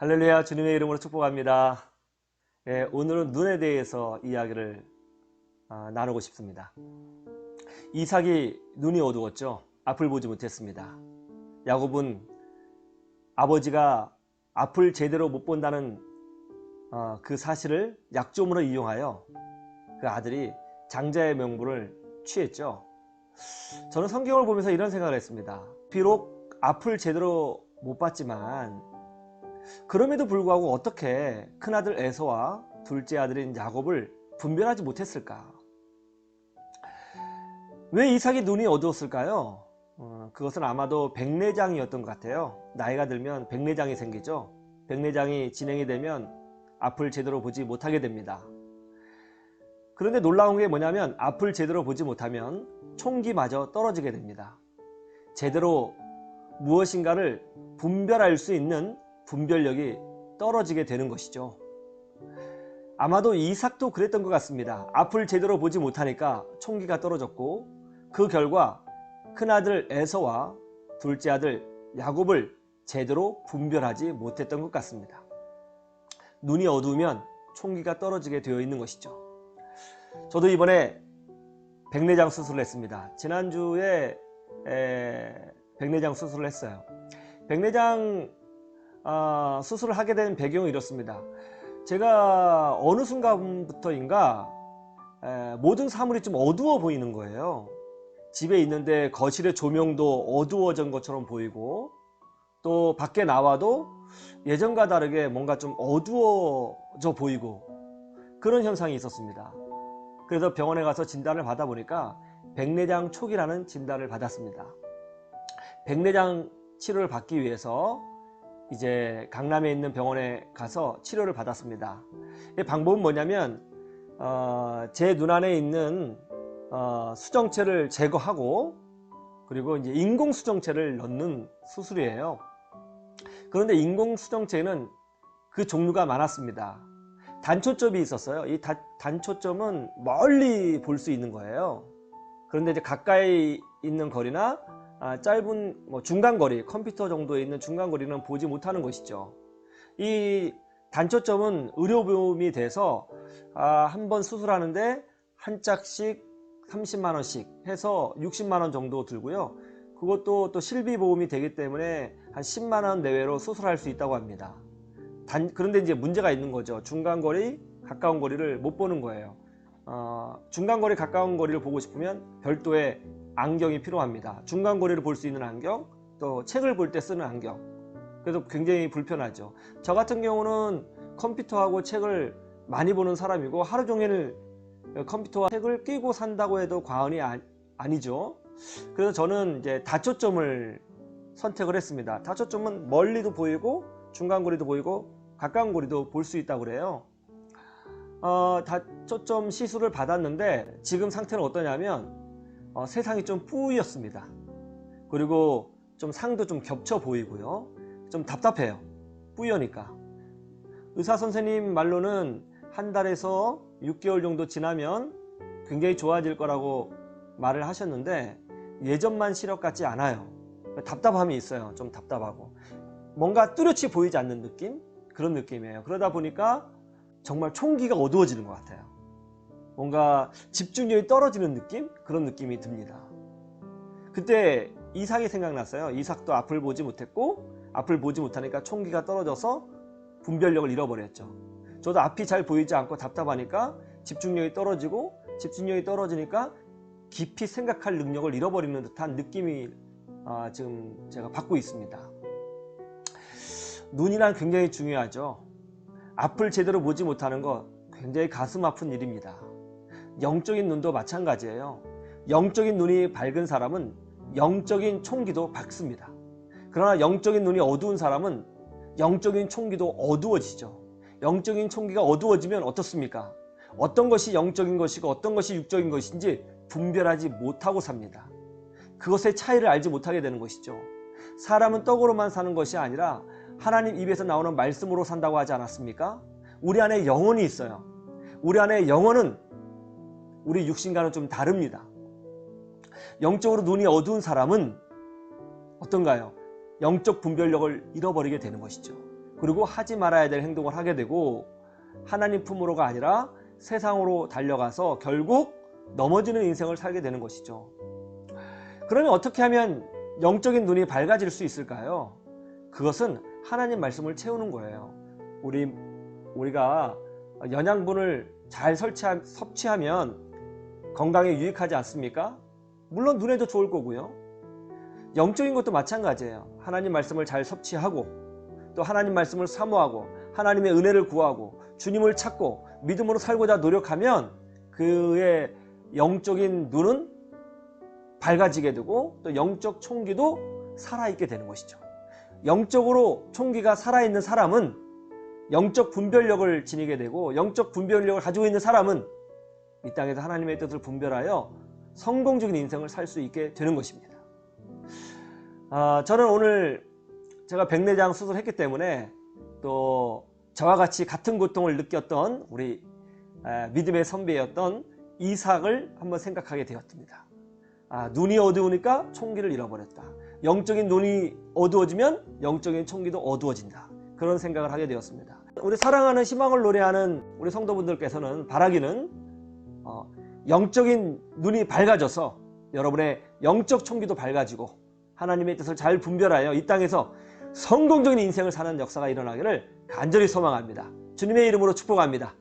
할렐루야, 주님의 이름으로 축복합니다. 오늘은 눈에 대해서 이야기를 나누고 싶습니다. 이삭이 눈이 어두웠죠. 앞을 보지 못했습니다. 야곱은 아버지가 앞을 제대로 못 본다는 그 사실을 약점으로 이용하여 그 아들이 장자의 명분을 취했죠. 저는 성경을 보면서 이런 생각을 했습니다. 비록 앞을 제대로 못 봤지만 그럼에도 불구하고 어떻게 큰아들 에서와 둘째 아들인 야곱을 분별하지 못했을까? 왜 이삭이 눈이 어두웠을까요? 그것은 아마도 백내장이었던 것 같아요. 나이가 들면 백내장이 생기죠. 백내장이 진행이 되면 앞을 제대로 보지 못하게 됩니다. 그런데 놀라운 게 뭐냐면 앞을 제대로 보지 못하면 총기마저 떨어지게 됩니다. 제대로 무엇인가를 분별할 수 있는 분별력이 떨어지게 되는 것이죠. 아마도 이삭도 그랬던 것 같습니다. 앞을 제대로 보지 못하니까 총기가 떨어졌고 그 결과 큰아들 에서와 둘째 아들 야곱을 제대로 분별하지 못했던 것 같습니다. 눈이 어두우면 총기가 떨어지게 되어 있는 것이죠. 저도 이번에 백내장 수술을 했습니다. 지난주에 백내장 수술을 했어요. 백내장 수술을 하게 된 배경은 이렇습니다. 제가 어느 순간부터인가 모든 사물이 좀 어두워 보이는 거예요. 집에 있는데 거실의 조명도 어두워진 것처럼 보이고 또 밖에 나와도 예전과 다르게 뭔가 좀 어두워져 보이고 그런 현상이 있었습니다. 그래서 병원에 가서 진단을 받아보니까 백내장 초기라는 진단을 받았습니다. 백내장 치료를 받기 위해서 이제 강남에 있는 병원에 가서 치료를 받았습니다. 이 방법은 뭐냐면 제 눈 안에 있는 수정체를 제거하고 그리고 이제 인공 수정체를 넣는 수술이에요. 그런데 인공 수정체는 그 종류가 많았습니다. 단초점이 있었어요. 이 단초점은 멀리 볼 수 있는 거예요. 그런데 이제 가까이 있는 거리나 짧은 중간 거리, 컴퓨터 정도에 있는 중간 거리는 보지 못하는 것이죠. 이 단초점은 의료보험이 돼서 한 번 수술하는데 한 짝씩 30만 원씩 해서 60만 원 정도 들고요. 그것도 또 실비보험이 되기 때문에 한 10만 원 내외로 수술할 수 있다고 합니다. 그런데 이제 문제가 있는 거죠. 중간 거리, 가까운 거리를 못 보는 거예요. 중간 거리, 가까운 거리를 보고 싶으면 별도의 안경이 필요합니다. 중간 거리를 볼 수 있는 안경, 또 책을 볼 때 쓰는 안경. 그래서 굉장히 불편하죠. 저 같은 경우는 컴퓨터하고 책을 많이 보는 사람이고 하루 종일 컴퓨터와 책을 끼고 산다고 해도 과언이 아니죠. 그래서 저는 이제 다초점을 선택을 했습니다. 다초점은 멀리도 보이고 중간 거리도 보이고 가까운 거리도 볼 수 있다고 그래요. 다초점 시술을 받았는데 지금 상태는 어떠냐면 세상이 좀 뿌였습니다. 그리고 좀 상도 좀 겹쳐 보이고요. 좀 답답해요. 뿌여니까. 의사 선생님 말로는 한 달에서 6개월 정도 지나면 굉장히 좋아질 거라고 말을 하셨는데 예전만 시력 같지 않아요. 답답함이 있어요. 좀 답답하고 뭔가 뚜렷이 보이지 않는 느낌? 그런 느낌이에요. 그러다 보니까 정말 총기가 어두워지는 것 같아요. 뭔가 집중력이 떨어지는 느낌? 그런 느낌이 듭니다. 그때 이삭이 생각났어요. 이삭도 앞을 보지 못했고 앞을 보지 못하니까 총기가 떨어져서 분별력을 잃어버렸죠. 저도 앞이 잘 보이지 않고 답답하니까 집중력이 떨어지고 집중력이 떨어지니까 깊이 생각할 능력을 잃어버리는 듯한 느낌이 지금 제가 받고 있습니다. 눈이란 굉장히 중요하죠. 앞을 제대로 보지 못하는 것 굉장히 가슴 아픈 일입니다. 영적인 눈도 마찬가지예요. 영적인 눈이 밝은 사람은 영적인 총기도 밝습니다. 그러나 영적인 눈이 어두운 사람은 영적인 총기도 어두워지죠. 영적인 총기가 어두워지면 어떻습니까? 어떤 것이 영적인 것이고 어떤 것이 육적인 것인지 분별하지 못하고 삽니다. 그것의 차이를 알지 못하게 되는 것이죠. 사람은 떡으로만 사는 것이 아니라 하나님 입에서 나오는 말씀으로 산다고 하지 않았습니까? 우리 안에 영혼이 있어요. 우리 안에 영혼은 우리 육신과는 좀 다릅니다. 영적으로 눈이 어두운 사람은 어떤가요? 영적 분별력을 잃어버리게 되는 것이죠. 그리고 하지 말아야 될 행동을 하게 되고 하나님 품으로가 아니라 세상으로 달려가서 결국 넘어지는 인생을 살게 되는 것이죠. 그러면 어떻게 하면 영적인 눈이 밝아질 수 있을까요? 그것은 하나님 말씀을 채우는 거예요. 우리가 영양분을 잘 섭취하면 건강에 유익하지 않습니까? 물론 눈에도 좋을 거고요. 영적인 것도 마찬가지예요. 하나님 말씀을 잘 섭취하고 또 하나님 말씀을 사모하고 하나님의 은혜를 구하고 주님을 찾고 믿음으로 살고자 노력하면 그의 영적인 눈은 밝아지게 되고 또 영적 총기도 살아있게 되는 것이죠. 영적으로 총기가 살아있는 사람은 영적 분별력을 지니게 되고 영적 분별력을 가지고 있는 사람은 이 땅에서 하나님의 뜻을 분별하여 성공적인 인생을 살 수 있게 되는 것입니다. 저는 오늘 제가 백내장 수술했기 때문에 또 저와 같이 같은 고통을 느꼈던 우리 믿음의 선배였던 이삭을 한번 생각하게 되었습니다. 눈이 어두우니까 총기를 잃어버렸다. 영적인 눈이 어두워지면 영적인 총기도 어두워진다. 그런 생각을 하게 되었습니다. 우리 사랑하는 희망을 노래하는 우리 성도분들께서는 바라기는 영적인 눈이 밝아져서 여러분의 영적 총기도 밝아지고 하나님의 뜻을 잘 분별하여 이 땅에서 성공적인 인생을 사는 역사가 일어나기를 간절히 소망합니다. 주님의 이름으로 축복합니다.